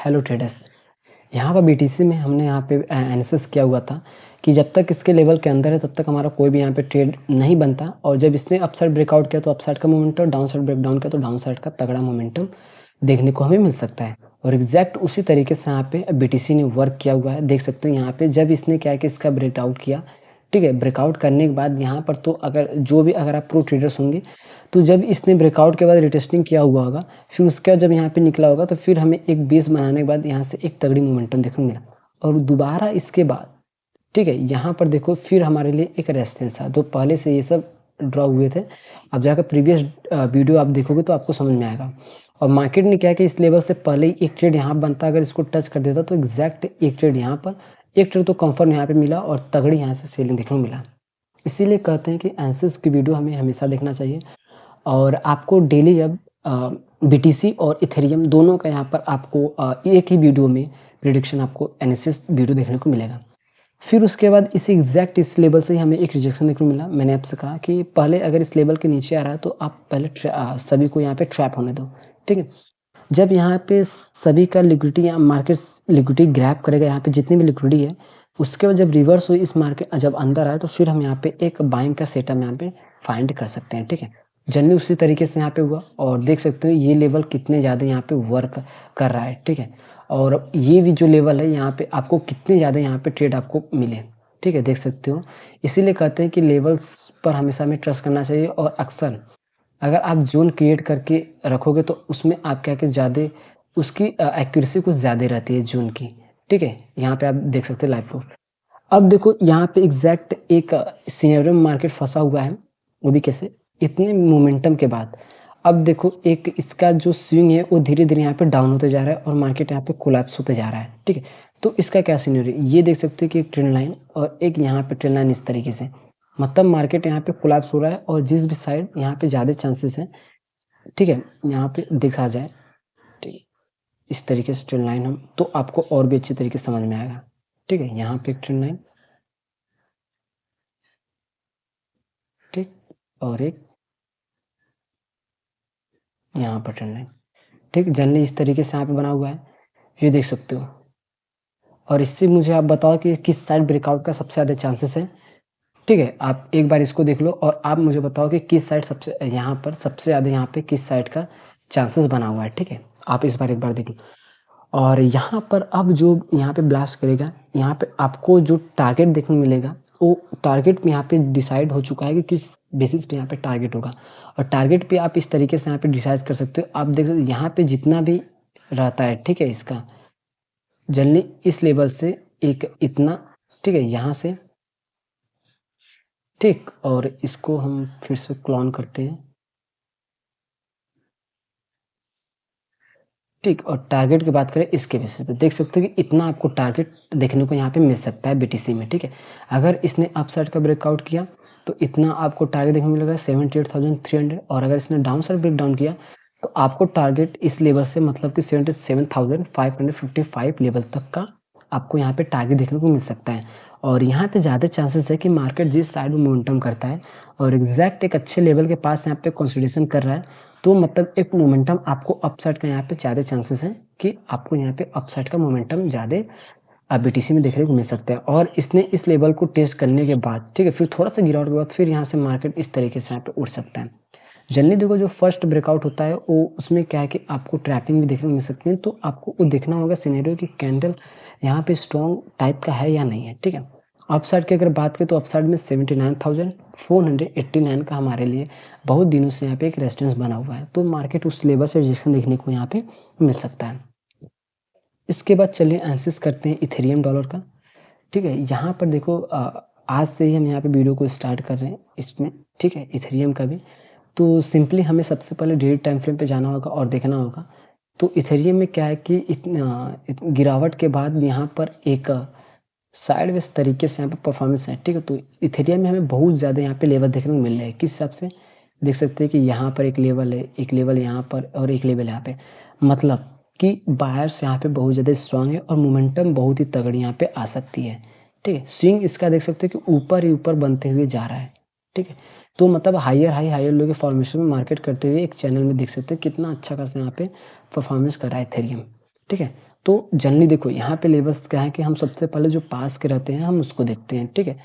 Hello traders. यहाँ पर BTC में हमने यहाँ पे एनालिसिस किया हुआ था कि जब तक इसके लेवल के अंदर है तब तक हमारा कोई भी यहाँ पे ट्रेड नहीं बनता, और जब इसने अपसाइड ब्रेकआउट किया तो अपसाइड का मोमेंटम, डाउन साइड ब्रेकडाउन किया तो डाउन साइड का तगड़ा मोमेंटम देखने को हमें मिल सकता है। और एग्जैक्ट उसी तरीके से यहाँ पे बीटीसी ने वर्क किया हुआ है। देख सकते हो यहाँ पे जब इसने क्या है कि इसका ब्रेकआउट किया, ठीक है, ब्रेकआउट करने के बाद यहाँ पर तो अगर आप प्रो ट्रेडर्स होंगे तो जब इसने ब्रेकआउट के बाद रिटेस्टिंग किया हुआ होगा, फिर उसके बाद जब यहाँ पे निकला होगा तो फिर हमें एक बेस बनाने के बाद यहाँ से एक तगड़ी मोमेंटम देखने को मिला, और दोबारा इसके बाद, ठीक है, यहाँ पर देखो फिर हमारे लिए एक रेजिस्टेंस था। तो पहले से ये सब ड्रॉ हुए थे। अब जाकर प्रीवियस वीडियो आप देखोगे तो आपको समझ में आएगा। और मार्केट ने क्या कि इस लेवल से पहले ही एक ट्रेड यहाँ बनता, अगर इसको टच कर देता तो एग्जैक्ट एक ट्रेड यहाँ पर, एक ट्रेड तो कंफर्म यहाँ पे मिला और तगड़ी यहाँ से सेलिंग देखने को मिला। इसीलिए कहते हैं कि एनालिसिस की वीडियो हमें हमेशा देखना चाहिए। और आपको डेली अब बीटीसी और इथेरियम दोनों का यहाँ पर आपको एक ही वीडियो में प्रिडिक्शन, आपको एनालिसिस वीडियो देखने को मिलेगा। फिर उसके बाद इसी एग्जैक्ट इस लेवल से ही हमें एक रिजेक्शन देखने को मिला। मैंने आपसे कहा कि पहले अगर इस लेवल के नीचे आ रहा है तो आप पहले सभी को यहाँ पे ट्रैप होने दो, ठीक है। जब यहाँ पे सभी का लिक्विडिटी या मार्केट लिक्विडिटी ग्रैब करेगा, यहाँ पे जितनी भी लिक्विडिटी है, उसके बाद जब रिवर्स हुई इस मार्केट, जब अंदर आए तो फिर हम यहाँ पे एक बाइंग का सेटअप यहाँ पे फाइंड कर सकते हैं, ठीक है। जनरली उसी तरीके से यहाँ पे हुआ, और देख सकते हो ये लेवल कितने ज़्यादा यहाँ पे वर्क कर रहा है, ठीक है। और ये भी जो लेवल है यहाँ पे आपको कितने ज़्यादा यहाँ पे ट्रेड आपको मिले, ठीक है, देख सकते हो। इसीलिए कहते हैं कि लेवल्स पर हमेशा हमें ट्रस्ट करना चाहिए, और अक्सर अगर आप जोन क्रिएट करके रखोगे तो उसमें आप क्या कि ज़्यादा उसकी एक्यूरेसी कुछ ज़्यादा रहती है जोन की, ठीक है। यहाँ पे आप देख सकते हैं लाइव प्रूफ। अब देखो यहाँ पे एग्जैक्ट एक सिनेरियो में मार्केट फंसा हुआ है, वो भी कैसे, इतने मोमेंटम के बाद। अब देखो एक इसका जो स्विंग है वो धीरे धीरे यहाँ पे डाउन होते जा रहा है और मार्केट यहाँ पे कोलैप्स होते जा रहा है, ठीक है। तो इसका क्या सिनेरियो, ये देख सकते हो कि एक ट्रेंड लाइन और एक यहाँ पे ट्रेंड लाइन इस तरीके से, मतलब मार्केट यहाँ पे कोलैप्स हो रहा है, और जिस भी साइड यहाँ पे ज़्यादा चांसेस है, ठीक है, यहाँ पे देखा जाए, ठीक है, इस तरीके से ट्रेंड लाइन हम तो आपको और भी अच्छी तरीके से समझ में आएगा, ठीक है। यहाँ पे एक ट्रेंड लाइन, ठीक, और एक यहाँ पर ट्रेंड लाइन, ठीक, जनरली इस तरीके से यहाँ पे बना हुआ है, ये देख सकते हो। और इससे मुझे आप बताओ कि किस साइड ब्रेकआउट का सबसे ज़्यादा चांसेस है, ठीक है। आप एक बार इसको देख लो और आप मुझे बताओ कि किस साइड सबसे यहाँ पर सबसे ज़्यादा यहाँ पे किस साइड का चांसेस बना हुआ है, ठीक है। आप इस बार एक बार देख लो। और यहाँ पर अब जो यहाँ पे ब्लास्ट करेगा, यहाँ पे आपको जो टारगेट देखने मिलेगा वो टारगेट में यहाँ पे डिसाइड हो चुका है कि किस बेसिस पे यहाँ पे टारगेट होगा। और टारगेट पे आप इस तरीके से यहाँ पे डिसाइड कर सकते हो। आप देख सकते हो यहाँ पे जितना भी रहता है, ठीक है, इसका जनरली इस लेवल से एक इतना, ठीक है, यहाँ से, ठीक, और इसको हम फिर से क्लोन करते हैं, ठीक। और टारगेट की बात करें इसके बेसिस पे देख सकते हो कि इतना आपको टारगेट देखने को यहाँ पे मिल सकता है बीटीसी में, ठीक है। अगर इसने अपसाइड का ब्रेकआउट किया तो इतना आपको टारगेट देखने को मिलेगा 78,300, और अगर इसने डाउन साइड ब्रेक डाउन किया तो आपको टारगेट इस लेवल से मतलब कि 77,555 लेवल तक का आपको यहाँ पे टारगेट देखने को मिल सकता है। और यहाँ पे ज़्यादा चांसेस है कि मार्केट जिस साइड में मोमेंटम करता है और एग्जैक्ट एक अच्छे लेवल के पास यहाँ पे कंसोलिडेशन कर रहा है, तो मतलब एक मोमेंटम आपको अपसाइड का यहाँ पे ज़्यादा चांसेस है कि आपको यहाँ पे अपसाइड का मोमेंटम ज़्यादा बीटीसी में देखने को मिल सकता है। और इसने इस लेवल को टेस्ट करने के बाद, ठीक है, फिर थोड़ा सा गिरावट के बाद फिर यहाँ से मार्केट इस तरीके से यहाँ पे उठ सकता है। जनरली देखो जो फर्स्ट ब्रेकआउट होता है वो उसमें क्या है कि आपको ट्रैपिंग भी देखने को मिल सकती है, तो आपको वो देखना होगा सिनेरियो कि कैंडल यहाँ पे स्ट्रॉन्ग टाइप का है या नहीं है, ठीक है। अपसाइड की अगर बात करें तो अपसाइड में 79,489 का हमारे लिए बहुत दिनों से यहाँ पे एक रेजिस्टेंस बना हुआ है, तो मार्केट उस लेवल से रिजेक्शन देखने को यहाँ पे मिल सकता है। इसके बाद चलिए एनालिसिस करते हैं इथेरियम डॉलर का, ठीक है। यहाँ पर देखो आज से ही हम यहाँ पे वीडियो को स्टार्ट कर रहे हैं इसमें, ठीक है, इथेरियम का भी। तो सिंपली हमें सबसे पहले डेली टाइम फ्रेम पे जाना होगा और देखना होगा। तो इथेरियम में क्या है कि गिरावट के बाद यहाँ पर एक साइडवेज तरीके से यहाँ पे परफॉर्मेंस है, ठीक है। तो इथेरियम में हमें बहुत ज़्यादा यहाँ पे लेवल देखने को मिल रहा है। किस हिसाब से देख सकते हैं कि यहाँ पर एक लेवल है, एक लेवल यहाँ पर और एक लेवल यहाँ पे, मतलब कि बायर्स यहाँ पे बहुत ज़्यादा स्ट्रांग है और मोमेंटम बहुत ही तगड़ी यहाँ पे आ सकती है, ठीक है। स्विंग इसका देख सकते हो कि ऊपर ही ऊपर बनते हुए जा रहा है, ठीक है। तो मतलब हायर लो के फॉर्मेशन में मार्केट करते हुए एक चैनल में देख सकते हो कितना अच्छा खासा यहाँ पे परफॉर्मेंस कर रहा है इथेरियम, ठीक है। तो जनरली देखो यहाँ पे लेवल्स क्या है कि हम सबसे पहले जो पास के रहते हैं हम उसको देखते हैं, ठीक है?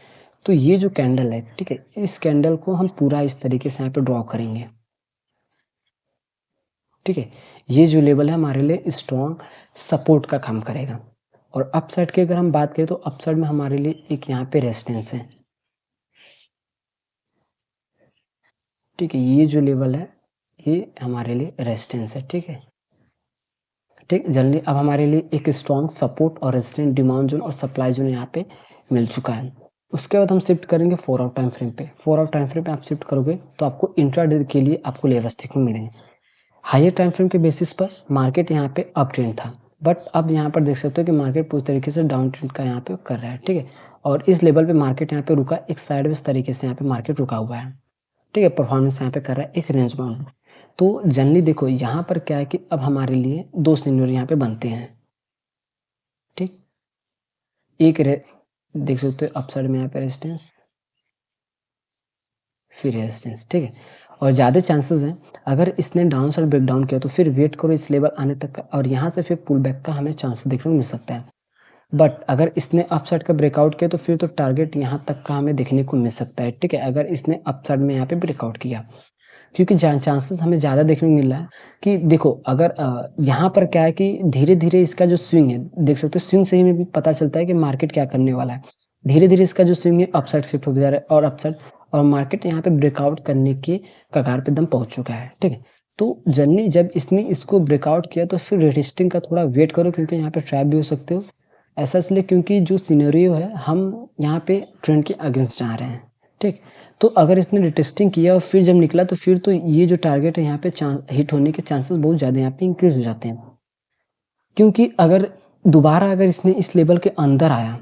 तो ये जो कैंडल है, ठीक है? इस कैंडल को हम पूरा इस तरीके से यहाँ पे ड्रॉ करेंगे, ठीक है? ये जो लेवल है हमारे लिए स्ट्रॉन्ग सपोर्ट का काम करेगा। और अपसाइड की अगर हम बात करें तो अपसाइड में हमारे लिए एक यहाँ पे रेजिस्टेंस है, ठीक है? ये जो लेवल है ये हमारे लिए रेजिस्टेंस है, ठीक है? ठीक, जनरली अब हमारे लिए एक स्ट्रॉन्ग सपोर्ट और रेजिस्टेंस डिमांड जोन और सप्लाई जोन यहाँ पे मिल चुका है। उसके बाद हम शिफ्ट करेंगे 4 आवर टाइम फ्रेम पे। 4 आवर टाइम फ्रेम पे आप शिफ्ट करोगे तो आपको इंट्राडे के लिए आपको लेवल्स देखने मिलेंगे। हायर टाइम फ्रेम के बेसिस पर मार्केट यहाँ पे अप ट्रेंड था, बट अब यहाँ पर देख सकते हो कि मार्केट पूरी तरीके से डाउन ट्रेंड का यहाँ पे कर रहा है, ठीक है? और इस लेवल पे मार्केट यहाँ पे रुका, एक साइडवेज तरीके से यहाँ पे मार्केट रुका हुआ है, ठीक है? परफॉर्मेंस यहाँ पे कर रहा है एक रेंज बाउंड। तो जनरली देखो यहाँ पर क्या है कि अब हमारे लिए 2 सिनेरियो यहाँ पे बनते हैं, ठीक? एक देख सकते हो अपसाइड में यहाँ पे रेजिस्टेंस, फिर रेजिस्टेंस, ठीक है? और ज़्यादा चांसेस हैं अगर इसने डाउन साइड ब्रेक डाउन किया तो फिर वेट करो इस लेवल आने तक का, और यहाँ से फिर पुल बैक का हमें चांस देखने को मिल सकता है। बट अगर इसने अपसाइड का ब्रेकआउट किया तो फिर तो टारगेट यहाँ तक का हमें देखने को मिल सकता है, ठीक है? अगर इसने अपसाइड में यहाँ पे ब्रेकआउट किया, क्योंकि चांसेस हमें ज़्यादा देखने को मिल रहा है कि देखो अगर यहाँ पर क्या है कि धीरे-धीरे इसका जो स्विंग है, देख सकते हो स्विंग से ही में भी पता चलता है कि मार्केट क्या करने वाला है। धीरे-धीरे इसका जो स्विंग है अपसाइड शिफ्ट होते जा रहा है और अपसाइड, और मार्केट यहाँ पे ब्रेकआउट करने के कगार पे एकदम पहुँच चुका है, ठीक है? तो जनरली जब इसने इसको ब्रेकआउट किया तो फिर रीटेस्टिंग का थोड़ा वेट करो, क्योंकि यहाँ पे ट्रैप भी हो सकते हो। ऐसा इसलिए क्योंकि जो सिनेरियो है हम यहाँ पे ट्रेंड के अगेंस्ट जा रहे हैं, ठीक? तो अगर इसने रिटेस्टिंग किया और फिर जब निकला तो फिर तो ये जो टारगेट है यहाँ पे हिट होने के चांसेस बहुत ज़्यादा यहाँ पे इंक्रीज हो जाते हैं, क्योंकि अगर दोबारा अगर इसने इस लेवल के अंदर आया,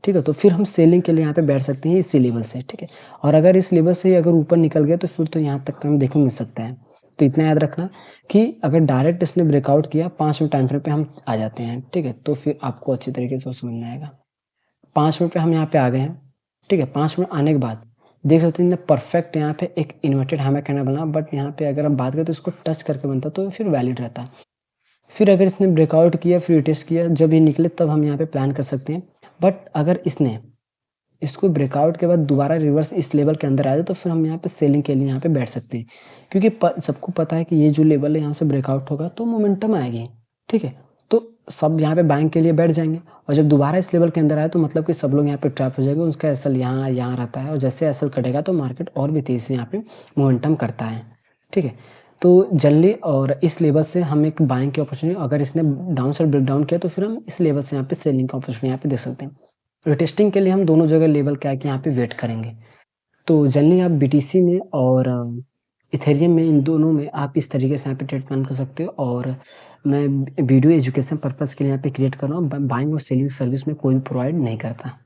ठीक है? तो फिर हम सेलिंग के लिए यहाँ पे बैठ सकते हैं इसी लेवल से, ठीक है? और अगर इस लेवल से अगर ऊपर निकल गया तो फिर तो यहाँ तक हमें देखने को मिल सकता है। तो इतना याद रखना कि अगर डायरेक्ट इसने ब्रेकआउट किया 5 मिनट टाइम फ्रेम पे हम आ जाते हैं, ठीक है? तो फिर आपको अच्छी तरीके से वो समझ में आएगा। 5 मिनट पे हम यहाँ पे आ गए हैं, ठीक है? 5 मिनट आने के बाद देख सकते हैं परफेक्ट यहाँ पे एक इन्वर्टेड हैमर कैंडल बना, बट यहाँ पे अगर हम बात करें तो इसको टच करके बनता तो फिर वैलिड रहता। फिर अगर इसने ब्रेकआउट किया फिर टेस्ट किया, जब ये निकले तब हम यहाँ पे प्लान कर सकते हैं। बट अगर इसने इसको ब्रेकआउट के बाद दोबारा रिवर्स इस लेवल के अंदर आ जाए तो फिर हम यहाँ पे सेलिंग के लिए यहाँ पे बैठ सकते हैं, क्योंकि सबको पता है कि ये जो लेवल है यहाँ से ब्रेकआउट होगा तो मोमेंटम आएगी, ठीक है? तो सब यहाँ पे बाइंग के लिए बैठ जाएंगे, और जब दोबारा इस लेवल के अंदर आए तो मतलब कि सब लोग यहाँ पे ट्रैप हो जाएंगे, उसका एसएल यहाँ रहता है, और जैसे एसएल कटेगा तो मार्केट और भी तेजी से यहाँ पे मोमेंटम करता है, ठीक है? तो जनरली और इस लेवल से हम एक बाइंग की अपॉर्चुनिटी, अगर इसने डाउन साइड ब्रेक डाउन किया तो फिर हम इस लेवल से यहाँ पे सेलिंग का अपॉर्चुनिटी यहाँ पे देख सकते हैं। रिटेस्टिंग के लिए हम दोनों जगह लेवल क्या है कि यहाँ पे वेट करेंगे। तो जनरली आप बीटीसी में और इथेरियम में, इन दोनों में आप इस तरीके से यहाँ पे ट्रेड प्लान कर सकते हो, और मैं वीडियो एजुकेशन पर्पज़ के लिए यहाँ पे क्रिएट कर रहा हूँ। बाइंग और सेलिंग सर्विस में कोई प्रोवाइड नहीं करता।